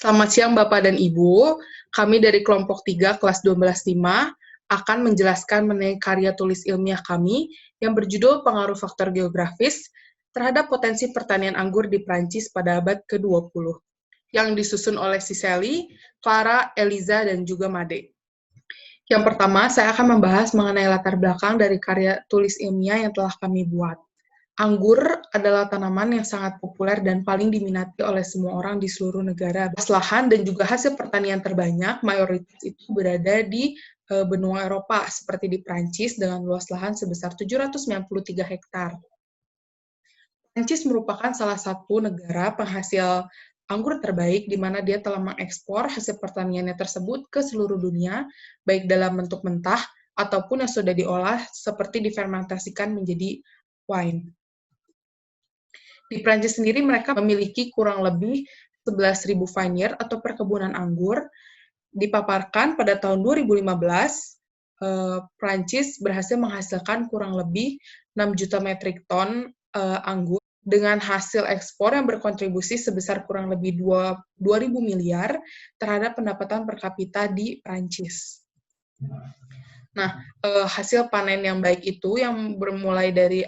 Selamat siang Bapak dan Ibu, kami dari kelompok 3 kelas 12.5 akan menjelaskan mengenai karya tulis ilmiah kami yang berjudul Pengaruh Faktor Geografis terhadap Potensi Pertanian Anggur di Prancis pada abad ke-20, yang disusun oleh Cicely, Clara, Eliza, dan juga Made. Yang pertama, saya akan membahas mengenai latar belakang dari karya tulis ilmiah yang telah kami buat. Anggur adalah tanaman yang sangat populer dan paling diminati oleh semua orang di seluruh negara. Lahan dan juga hasil pertanian terbanyak, mayoritas itu berada di benua Eropa, seperti di Prancis dengan luas lahan sebesar 793 hektar. Prancis merupakan salah satu negara penghasil anggur terbaik di mana dia telah mengekspor hasil pertaniannya tersebut ke seluruh dunia, baik dalam bentuk mentah ataupun yang sudah diolah seperti difermentasikan menjadi wine. Di Prancis sendiri mereka memiliki kurang lebih 11.000 vineyard atau perkebunan anggur. Dipaparkan pada tahun 2015, Prancis berhasil menghasilkan kurang lebih 6 juta metrik ton anggur dengan hasil ekspor yang berkontribusi sebesar kurang lebih 2.000 miliar terhadap pendapatan per kapita di Prancis. Nah, hasil panen yang baik itu yang bermulai dari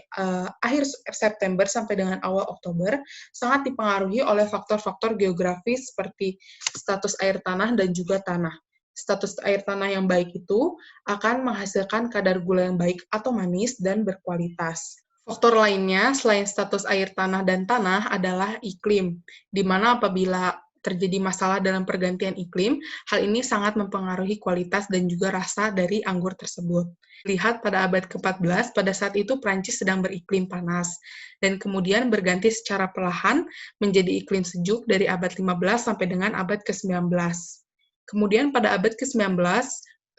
akhir September sampai dengan awal Oktober sangat dipengaruhi oleh faktor-faktor geografis seperti status air tanah dan juga tanah. Status air tanah yang baik itu akan menghasilkan kadar gula yang baik atau manis dan berkualitas. Faktor lainnya selain status air tanah dan tanah adalah iklim, di mana apabila terjadi masalah dalam pergantian iklim, hal ini sangat mempengaruhi kualitas dan juga rasa dari anggur tersebut. Lihat pada abad ke-14, pada saat itu Prancis sedang beriklim panas, dan kemudian berganti secara perlahan menjadi iklim sejuk dari abad 15 sampai dengan abad ke-19. Kemudian pada abad ke-19,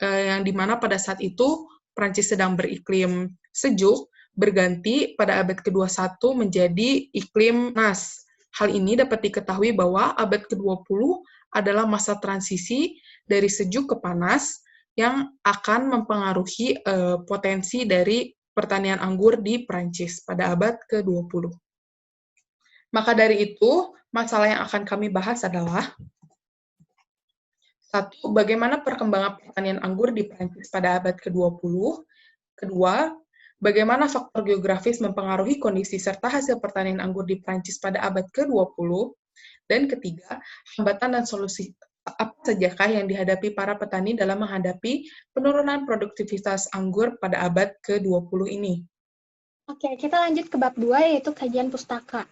yang dimana pada saat itu Prancis sedang beriklim sejuk, berganti pada abad ke-21 menjadi iklim panas. Hal ini dapat diketahui bahwa abad ke-20 adalah masa transisi dari sejuk ke panas yang akan mempengaruhi potensi dari pertanian anggur di Prancis pada abad ke-20. Maka dari itu, masalah yang akan kami bahas adalah: 1. Bagaimana perkembangan pertanian anggur di Prancis pada abad ke-20? Kedua, bagaimana faktor geografis mempengaruhi kondisi serta hasil pertanian anggur di Prancis pada abad ke-20? Dan ketiga, hambatan dan solusi apa sajakah yang dihadapi para petani dalam menghadapi penurunan produktivitas anggur pada abad ke-20 ini? Oke, kita lanjut ke bab 2, yaitu kajian pustaka.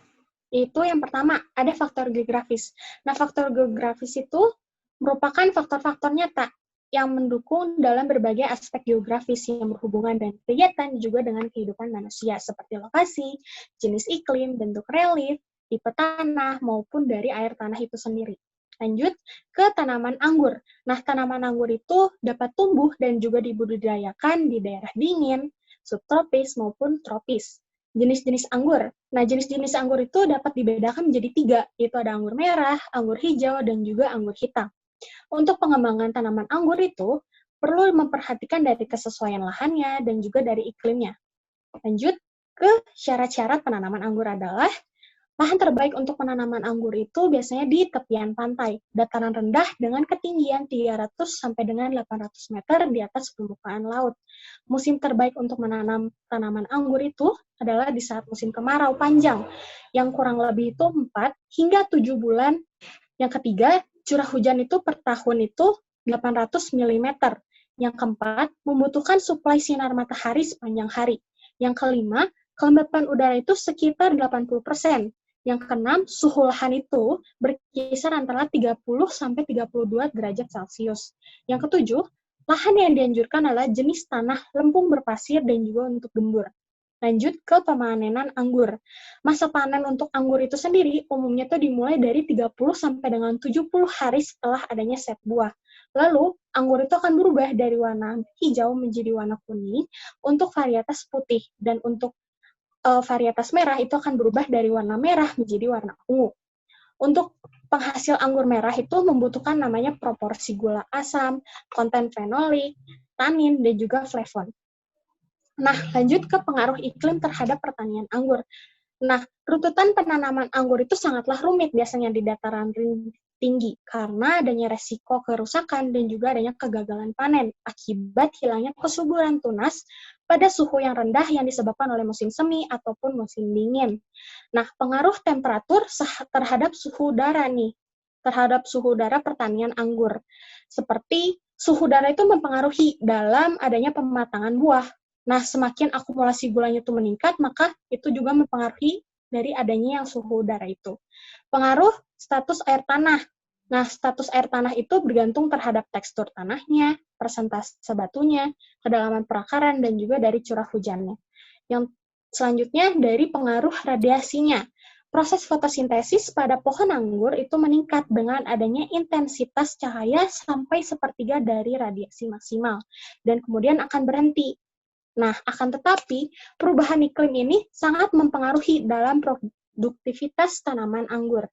Itu yang pertama, ada faktor geografis. Nah, faktor geografis itu merupakan faktor-faktor nyata yang mendukung dalam berbagai aspek geografis yang berhubungan dengan kegiatan juga dengan kehidupan manusia, seperti lokasi, jenis iklim, bentuk relief, tipe tanah, maupun dari air tanah itu sendiri. Lanjut ke tanaman anggur. Nah, tanaman anggur itu dapat tumbuh dan juga dibudidayakan di daerah dingin, subtropis, maupun tropis. Jenis-jenis anggur. Nah, jenis-jenis anggur itu dapat dibedakan menjadi 3, yaitu ada anggur merah, anggur hijau, dan juga anggur hitam. Untuk pengembangan tanaman anggur itu, perlu memperhatikan dari kesesuaian lahannya dan juga dari iklimnya. Lanjut ke syarat-syarat penanaman anggur adalah, lahan terbaik untuk penanaman anggur itu biasanya di tepian pantai, dataran rendah dengan ketinggian 300 sampai dengan 800 meter di atas permukaan laut. Musim terbaik untuk menanam tanaman anggur itu adalah di saat musim kemarau panjang, yang kurang lebih itu 4 hingga 7 bulan. Yang ketiga, curah hujan itu per tahun itu 800 mm. Yang keempat, membutuhkan suplai sinar matahari sepanjang hari. Yang kelima, kelembapan udara itu sekitar 80%. Yang keenam, suhu lahan itu berkisar antara 30 sampai 32 derajat Celcius. Yang ketujuh, lahan yang dianjurkan adalah jenis tanah lempung berpasir dan juga untuk gembur. Lanjut ke pemanenan anggur. Masa panen untuk anggur itu sendiri umumnya itu dimulai dari 30 sampai dengan 70 hari setelah adanya set buah. Lalu, anggur itu akan berubah dari warna hijau menjadi warna kuning untuk varietas putih, dan untuk varietas merah itu akan berubah dari warna merah menjadi warna ungu. Untuk penghasil anggur merah itu membutuhkan namanya proporsi gula asam, konten fenolik, tanin, dan juga flavon. Nah, lanjut ke pengaruh iklim terhadap pertanian anggur. Nah, runtutan penanaman anggur itu sangatlah rumit biasanya di dataran tinggi karena adanya resiko kerusakan dan juga adanya kegagalan panen akibat hilangnya kesuburan tunas pada suhu yang rendah yang disebabkan oleh musim semi ataupun musim dingin. Nah, pengaruh temperatur terhadap suhu udara nih, terhadap suhu udara pertanian anggur. Seperti suhu udara itu mempengaruhi dalam adanya pematangan buah. Nah, semakin akumulasi gulanya itu meningkat, maka itu juga mempengaruhi dari adanya yang suhu udara itu. Pengaruh status air tanah. Nah, status air tanah itu bergantung terhadap tekstur tanahnya, persentase batunya, kedalaman perakaran, dan juga dari curah hujannya. Yang selanjutnya dari pengaruh radiasinya. Proses fotosintesis pada pohon anggur itu meningkat dengan adanya intensitas cahaya sampai sepertiga dari radiasi maksimal, dan kemudian akan berhenti. Nah, akan tetapi, perubahan iklim ini sangat mempengaruhi dalam produktivitas tanaman anggur.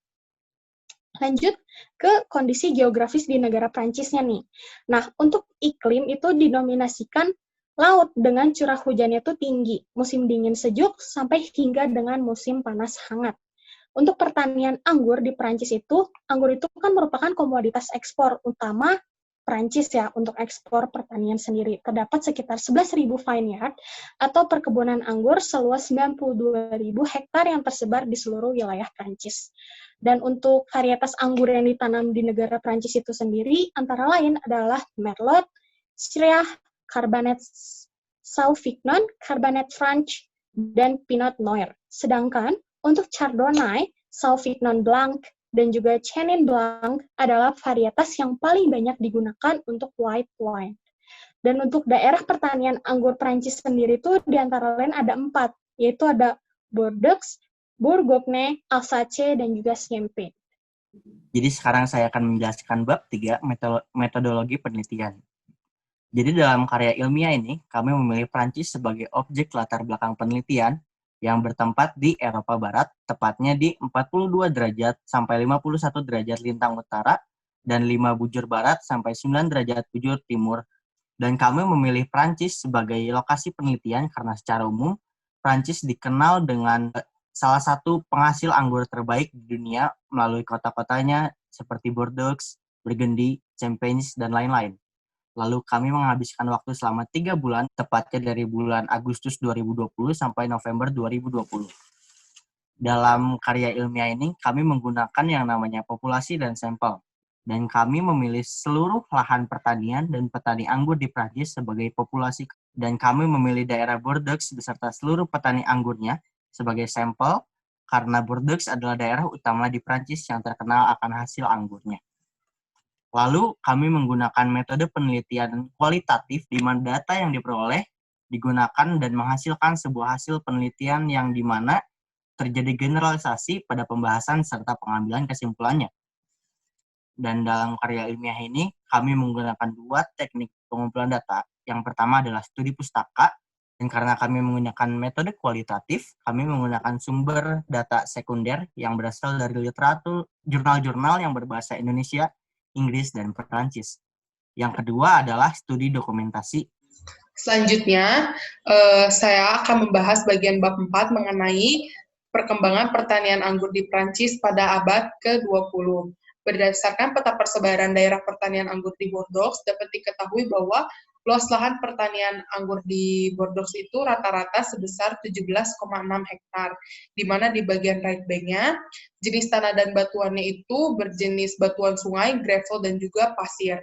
Lanjut ke kondisi geografis di negara Prancisnya nih. Nah, untuk iklim itu didominasikan laut dengan curah hujannya itu tinggi, musim dingin sejuk, sampai hingga dengan musim panas hangat. Untuk pertanian anggur di Prancis itu, anggur itu kan merupakan komoditas ekspor utama Prancis ya, untuk ekspor pertanian sendiri. Terdapat sekitar 11.000 vineyard atau perkebunan anggur seluas 92.000 hektar yang tersebar di seluruh wilayah Prancis. Dan untuk varietas anggur yang ditanam di negara Prancis itu sendiri, antara lain adalah Merlot, Syrah, Cabernet Sauvignon, Cabernet Franc, dan Pinot Noir. Sedangkan untuk Chardonnay, Sauvignon Blanc, dan juga Chenin Blanc adalah varietas yang paling banyak digunakan untuk white wine. Dan untuk daerah pertanian anggur Prancis sendiri itu di antara lain ada 4, yaitu ada Bordeaux, Bourgogne, Alsace, dan juga Champagne. Jadi sekarang saya akan menjelaskan bab 3, metodologi penelitian. Jadi dalam karya ilmiah ini, kami memilih Prancis sebagai objek latar belakang penelitian yang bertempat di Eropa Barat, tepatnya di 42 derajat sampai 51 derajat lintang utara, dan 5 bujur barat sampai 9 derajat bujur timur. Dan kami memilih Prancis sebagai lokasi penelitian karena secara umum, Prancis dikenal dengan salah satu penghasil anggur terbaik di dunia melalui kota-kotanya seperti Bordeaux, Burgundy, Champagne, dan lain-lain. Lalu kami menghabiskan waktu selama 3 bulan, tepatnya dari bulan Agustus 2020 sampai November 2020. Dalam karya ilmiah ini, kami menggunakan yang namanya populasi dan sampel. Dan kami memilih seluruh lahan pertanian dan petani anggur di Prancis sebagai populasi. Dan kami memilih daerah Bordeaux beserta seluruh petani anggurnya sebagai sampel, karena Bordeaux adalah daerah utama di Prancis yang terkenal akan hasil anggurnya. Lalu, kami menggunakan metode penelitian kualitatif di mana data yang diperoleh digunakan dan menghasilkan sebuah hasil penelitian yang di mana terjadi generalisasi pada pembahasan serta pengambilan kesimpulannya. Dan dalam karya ilmiah ini, kami menggunakan 2 teknik pengumpulan data. Yang pertama adalah studi pustaka, dan karena kami menggunakan metode kualitatif, kami menggunakan sumber data sekunder yang berasal dari literatur, jurnal-jurnal yang berbahasa Indonesia, Inggris, dan Perancis. Yang kedua adalah studi dokumentasi. Selanjutnya, saya akan membahas bagian bab 4 mengenai perkembangan pertanian anggur di Prancis pada abad ke-20. Berdasarkan peta persebaran daerah pertanian anggur di Bordeaux, dapat diketahui bahwa luas lahan pertanian anggur di Bordeaux itu rata-rata sebesar 17,6 hektar, di mana di bagian right bank-nya, jenis tanah dan batuannya itu berjenis batuan sungai, gravel, dan juga pasir.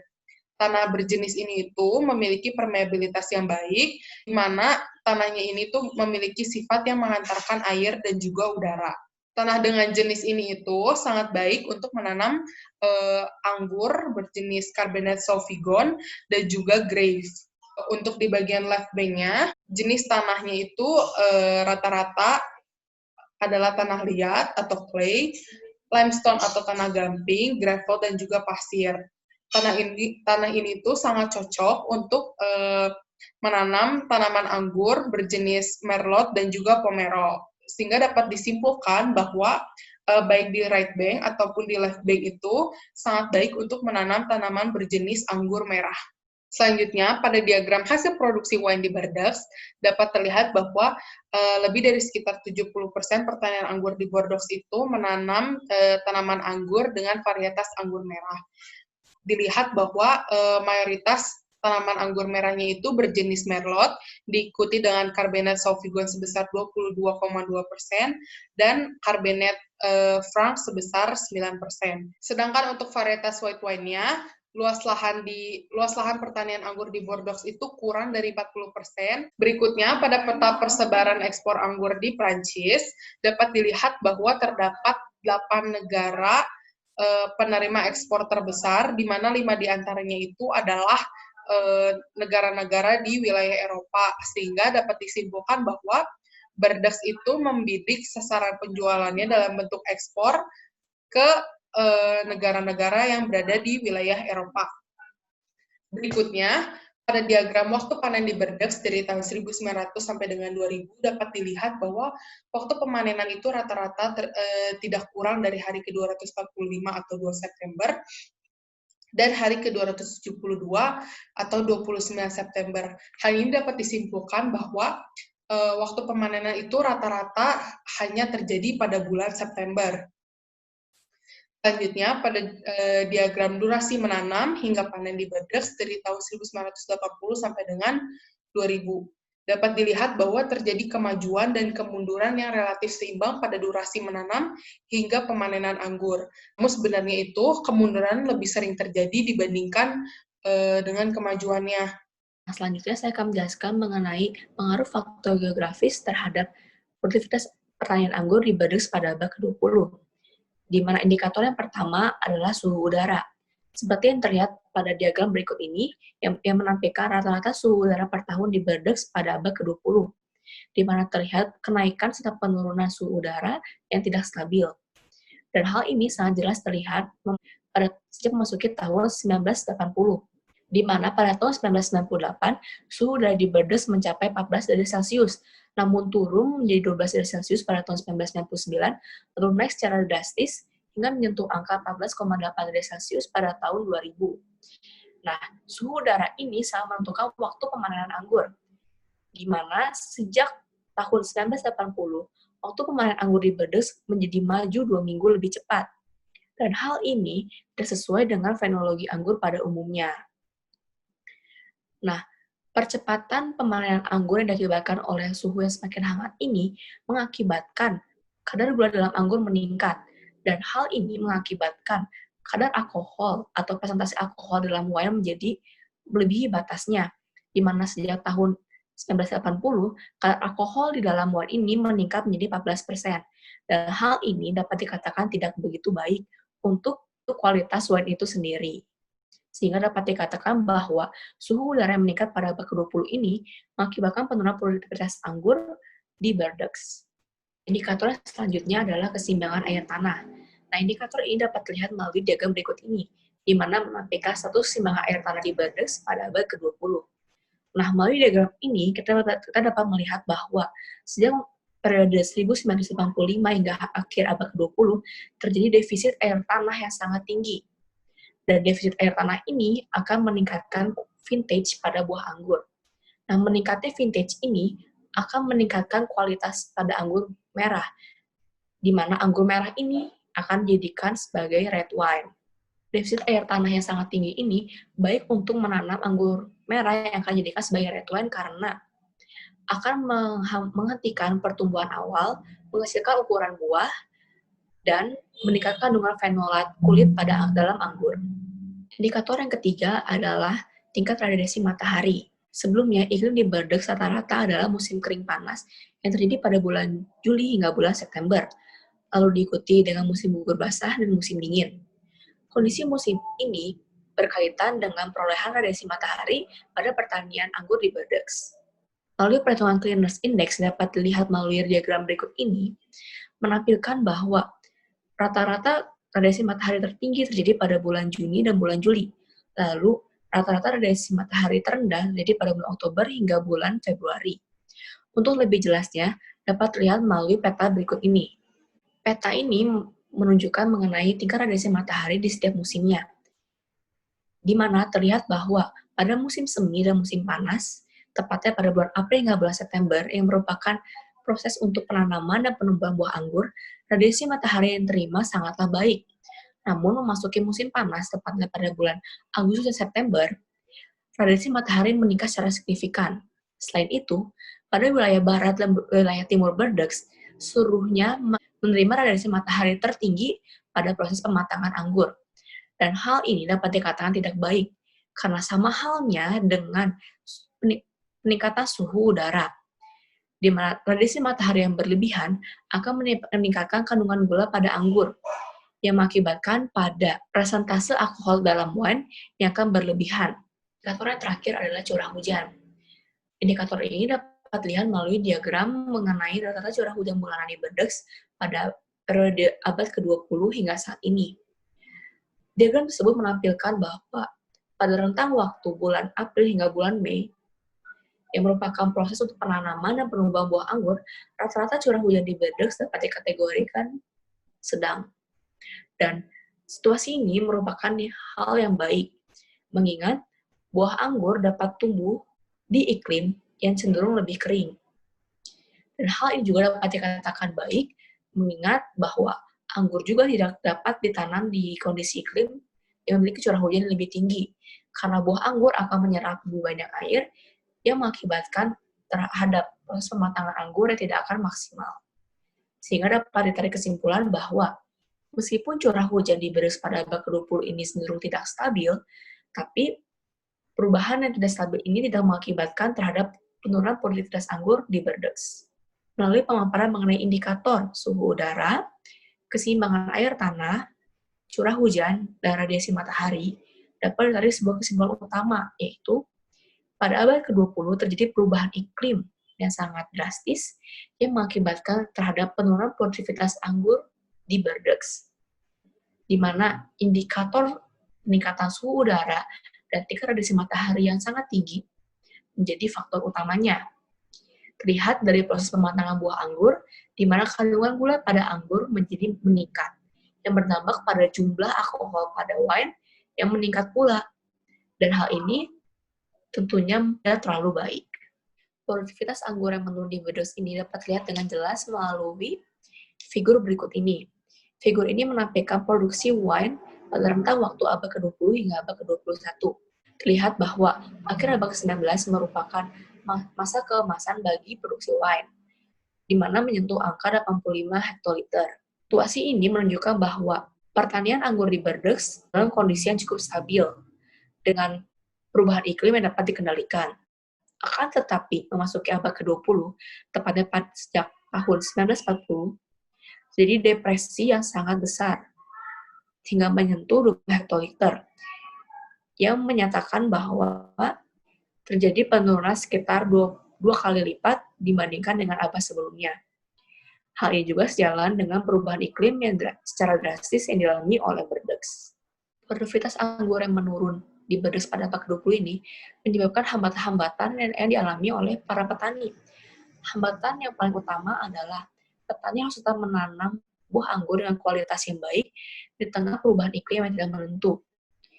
Tanah berjenis ini itu memiliki permeabilitas yang baik, di mana tanahnya ini tuh memiliki sifat yang mengantarkan air dan juga udara. Tanah dengan jenis ini itu sangat baik untuk menanam anggur berjenis Cabernet Sauvignon dan juga Grave. Untuk di bagian left bank-nya, jenis tanahnya itu rata-rata adalah tanah liat atau clay, limestone atau tanah gamping, gravel, dan juga pasir. Tanah ini tuh sangat cocok untuk menanam tanaman anggur berjenis Merlot dan juga Pomelo. Sehingga dapat disimpulkan bahwa baik di right bank ataupun di left bank itu sangat baik untuk menanam tanaman berjenis anggur merah. Selanjutnya, pada diagram hasil produksi wine di Bordeaux, dapat terlihat bahwa lebih dari sekitar 70% pertanian anggur di Bordeaux itu menanam tanaman anggur dengan varietas anggur merah. Dilihat bahwa mayoritas tanaman anggur merahnya itu berjenis Merlot, diikuti dengan Cabernet Sauvignon sebesar 22,2% dan Cabernet Franc sebesar 9%. Sedangkan untuk varietas white wine-nya, luas lahan pertanian anggur di Bordeaux itu kurang dari 40%. Berikutnya, pada peta persebaran ekspor anggur di Prancis, dapat dilihat bahwa terdapat 8 negara penerima ekspor terbesar, di mana 5 diantaranya itu adalah negara-negara di wilayah Eropa, sehingga dapat disimpulkan bahwa Bordeaux itu membidik sasaran penjualannya dalam bentuk ekspor ke negara-negara yang berada di wilayah Eropa. Berikutnya, pada diagram waktu panen di Bordeaux dari tahun 1900 sampai dengan 2000 dapat dilihat bahwa waktu pemanenan itu rata-rata tidak kurang dari hari ke-245 atau 2 September dan hari ke-272 atau 29 September. Hal ini dapat disimpulkan bahwa waktu pemanenan itu rata-rata hanya terjadi pada bulan September. Selanjutnya, pada diagram durasi menanam hingga panen di Bordeaux dari tahun 1980 sampai dengan 2000. Dapat dilihat bahwa terjadi kemajuan dan kemunduran yang relatif seimbang pada durasi menanam hingga pemanenan anggur. Namun sebenarnya itu kemunduran lebih sering terjadi dibandingkan dengan kemajuannya. Nah, selanjutnya saya akan menjelaskan mengenai pengaruh faktor geografis terhadap produktivitas pertanian anggur di Bordeaux pada abad ke-20. Di mana indikator yang pertama adalah suhu udara. Seperti yang terlihat pada diagram berikut ini, yang menampilkan rata-rata suhu udara per tahun di Bordeaux pada abad ke-20, di mana terlihat kenaikan serta penurunan suhu udara yang tidak stabil. Dan hal ini sangat jelas terlihat pada sejak memasuki tahun 1980, di mana pada tahun 1998, suhu udara di Bordeaux mencapai 14 derajat Celcius, namun turun menjadi 12 derajat Celcius pada tahun 1999, lalu naik secara drastis hingga menyentuh angka 14,8 derajat Celcius pada tahun 2000. Nah, suhu udara ini sangat menentukan waktu pemanenan anggur, di mana sejak tahun 1980, waktu pemanenan anggur di Bordeaux menjadi maju 2 minggu lebih cepat. Dan hal ini tidak sesuai dengan fenologi anggur pada umumnya. Nah, percepatan pemanenan anggur yang diakibatkan oleh suhu yang semakin hangat ini mengakibatkan kadar gula dalam anggur meningkat, dan hal ini mengakibatkan kadar alkohol atau presentasi alkohol dalam wine menjadi melebihi batasnya, di mana sejak tahun 1980, kadar alkohol di dalam wine ini meningkat menjadi 14%, dan hal ini dapat dikatakan tidak begitu baik untuk kualitas wine itu sendiri. Sehingga dapat dikatakan bahwa suhu udara yang meningkat pada abad ke-20 ini mengakibatkan penurunan produktivitas anggur di Bordeaux. Indikator selanjutnya adalah keseimbangan air tanah. Nah, indikator ini dapat terlihat melalui diagram berikut ini, di mana menampilkan status keseimbangan air tanah di Bordeaux pada abad ke-20. Nah, melalui diagram ini, kita dapat melihat bahwa sejak periode 1985 hingga akhir abad ke-20, terjadi defisit air tanah yang sangat tinggi. Dan defisit air tanah ini akan meningkatkan vintage pada buah anggur. Nah, meningkatnya vintage ini akan meningkatkan kualitas pada anggur merah, di mana anggur merah ini akan dijadikan sebagai red wine. Defisit air tanah yang sangat tinggi ini baik untuk menanam anggur merah yang akan dijadikan sebagai red wine karena akan menghentikan pertumbuhan awal, menghasilkan ukuran buah, dan meningkatkan kandungan fenolat kulit pada dalam anggur. Indikator yang ketiga adalah tingkat radiasi matahari. Sebelumnya, iklim di Bordeaux rata-rata adalah musim kering panas yang terjadi pada bulan Juli hingga bulan September, lalu diikuti dengan musim gugur basah dan musim dingin. Kondisi musim ini berkaitan dengan perolehan radiasi matahari pada pertanian anggur di Bordeaux. Lalu perhitungan Clearness Index dapat dilihat melalui diagram berikut ini, menampilkan bahwa rata-rata radiasi matahari tertinggi terjadi pada bulan Juni dan bulan Juli. Lalu, rata-rata radiasi matahari terendah terjadi pada bulan Oktober hingga bulan Februari. Untuk lebih jelasnya, dapat dilihat melalui peta berikut ini. Peta ini menunjukkan mengenai tingkat radiasi matahari di setiap musimnya, di mana terlihat bahwa Pada musim semi dan musim panas, tepatnya pada bulan April hingga bulan September, yang merupakan proses untuk penanaman dan penumbuhan buah anggur, radiasi matahari yang terima sangatlah baik. Namun, memasuki musim panas, tepatnya pada bulan Agustus dan September, radiasi matahari meningkat secara signifikan. Selain itu, pada wilayah barat dan wilayah timur Bordeaux, seluruhnya menerima radiasi matahari tertinggi pada proses pematangan anggur. Dan hal ini dapat dikatakan tidak baik, karena sama halnya dengan peningkatan suhu udara, di mana radiasi matahari yang berlebihan akan meningkatkan kandungan gula pada anggur, yang mengakibatkan pada presentase alkohol dalam wine yang akan berlebihan. Indikator yang terakhir adalah curah hujan. Indikator ini dapat dilihat melalui diagram mengenai rata-rata curah hujan bulanan di Bordeaux pada periode abad ke-20 hingga saat ini. Diagram tersebut menampilkan bahwa pada rentang waktu bulan April hingga bulan Mei, yang merupakan proses untuk penanaman dan penumbuhan buah anggur, rata-rata curah hujan di Bordeaux dapat dikategorikan sedang. Dan situasi ini merupakan hal yang baik, mengingat buah anggur dapat tumbuh di iklim yang cenderung lebih kering. Dan hal ini juga dapat dikatakan baik, mengingat bahwa anggur juga tidak dapat ditanam di kondisi iklim yang memiliki curah hujan yang lebih tinggi, karena buah anggur akan menyerap lebih banyak air yang mengakibatkan terhadap proses pematangan anggur yang tidak akan maksimal. Sehingga dapat ditarik kesimpulan bahwa meskipun curah hujan di Bordeaux pada abad ke-20 ini cenderung tidak stabil, tapi perubahan yang tidak stabil ini tidak mengakibatkan terhadap penurunan produktivitas anggur di Bordeaux. Melalui pemaparan mengenai indikator suhu udara, keseimbangan air tanah, curah hujan, dan radiasi matahari, dapat ditarik sebuah kesimpulan utama, yaitu pada abad ke-20 terjadi perubahan iklim yang sangat drastis yang mengakibatkan terhadap penurunan produktivitas anggur di Bordeaux, di mana indikator peningkatan suhu udara dan tingkat radiasi matahari yang sangat tinggi menjadi faktor utamanya. Terlihat dari proses pematangan buah anggur, di mana kandungan gula pada anggur menjadi meningkat, yang berdampak pada jumlah alkohol pada wine yang meningkat pula. Dan hal ini tentunya tidak terlalu baik. Produktivitas anggur yang menurun di Bordeaux ini dapat dilihat dengan jelas melalui figur berikut ini. Figur ini menampilkan produksi wine pada rentang waktu abad ke-20 hingga abad ke-21. Terlihat bahwa akhir abad ke-19 merupakan masa keemasan bagi produksi wine, di mana menyentuh angka 85 hektoliter. Situasi ini menunjukkan bahwa pertanian anggur di Bordeaux dalam kondisi yang cukup stabil, dengan perubahan iklim yang dapat dikendalikan. Akan tetapi, memasuki abad ke-20, tepatnya sejak tahun 1940, jadi depresi yang sangat besar, hingga menyentuh 20 hektoliter, yang menyatakan bahwa terjadi penurunan sekitar dua kali lipat dibandingkan dengan abad sebelumnya. Hal ini juga sejalan dengan perubahan iklim yang secara drastis yang dialami oleh Bordeaux. Produktivitas anggur yang menurun di Bordeaux pada abad ke-20 ini menyebabkan hambatan-hambatan yang dialami oleh para petani. Hambatan yang paling utama adalah petani harus tetap menanam buah anggur dengan kualitas yang baik di tengah perubahan iklim yang tidak menentu.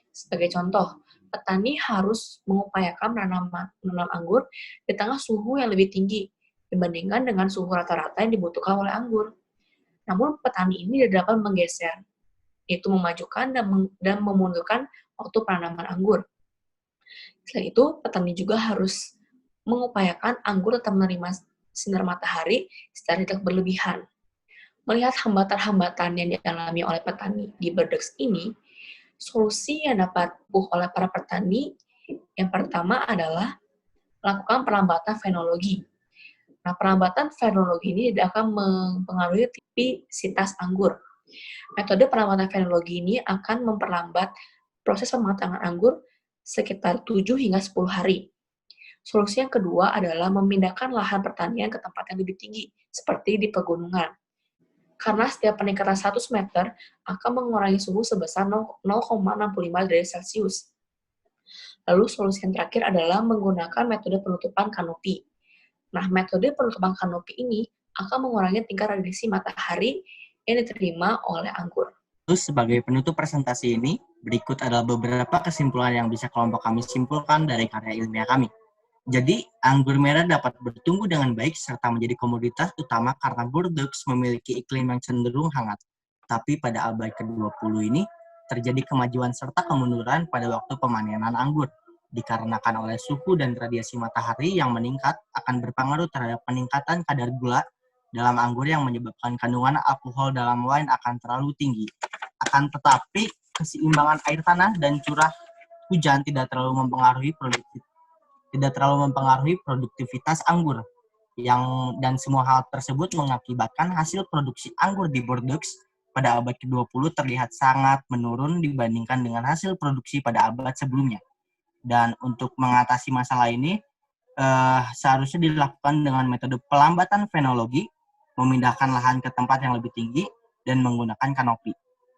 Sebagai contoh, petani harus mengupayakan menanam anggur di tengah suhu yang lebih tinggi dibandingkan dengan suhu rata-rata yang dibutuhkan oleh anggur. Namun petani ini tidak dapat menggeser, yaitu memajukan dan memundurkan waktu penanaman anggur. Selain itu, petani juga harus mengupayakan anggur tetap menerima sinar matahari secara tidak berlebihan. Melihat hambatan-hambatan yang dialami oleh petani di Bordeaux ini, solusi yang dapat ditempuh oleh para petani yang pertama adalah melakukan perlambatan fenologi. Nah, perlambatan fenologi ini tidak akan mempengaruhi tipisitas anggur. Metode perlambatan fenologi ini akan memperlambat proses pematangan anggur sekitar 7 hingga 10 hari. Solusi yang kedua adalah memindahkan lahan pertanian ke tempat yang lebih tinggi, seperti di pegunungan. Karena setiap peningkatan 100 meter akan mengurangi suhu sebesar 0,65 derajat Celcius. Lalu solusi yang terakhir adalah menggunakan metode penutupan kanopi. Nah, metode penutupan kanopi ini akan mengurangi tingkat radiasi matahari yang diterima oleh anggur. Terus sebagai penutup presentasi ini, Berikut adalah beberapa kesimpulan yang bisa kelompok kami simpulkan dari karya ilmiah kami. Jadi, anggur merah dapat bertumbuh dengan baik serta menjadi komoditas utama karena Bordeaux memiliki iklim yang cenderung hangat. Tapi pada abad ke-20 ini, terjadi kemajuan serta kemunduran pada waktu pemanenan anggur. Dikarenakan oleh suhu dan radiasi matahari yang meningkat akan berpengaruh terhadap peningkatan kadar gula dalam anggur yang menyebabkan kandungan alkohol dalam wine akan terlalu tinggi. Akan tetapi, keseimbangan air tanah dan curah hujan tidak terlalu mempengaruhi produktivitas anggur. Dan semua hal tersebut mengakibatkan hasil produksi anggur di Bordeaux pada abad ke-20 terlihat sangat menurun dibandingkan dengan hasil produksi pada abad sebelumnya. Dan untuk mengatasi masalah ini, seharusnya dilakukan dengan metode pelambatan fenologi, memindahkan lahan ke tempat yang lebih tinggi, dan menggunakan kanopi.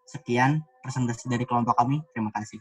Sekian presentasi dari kelompok kami. Terima kasih.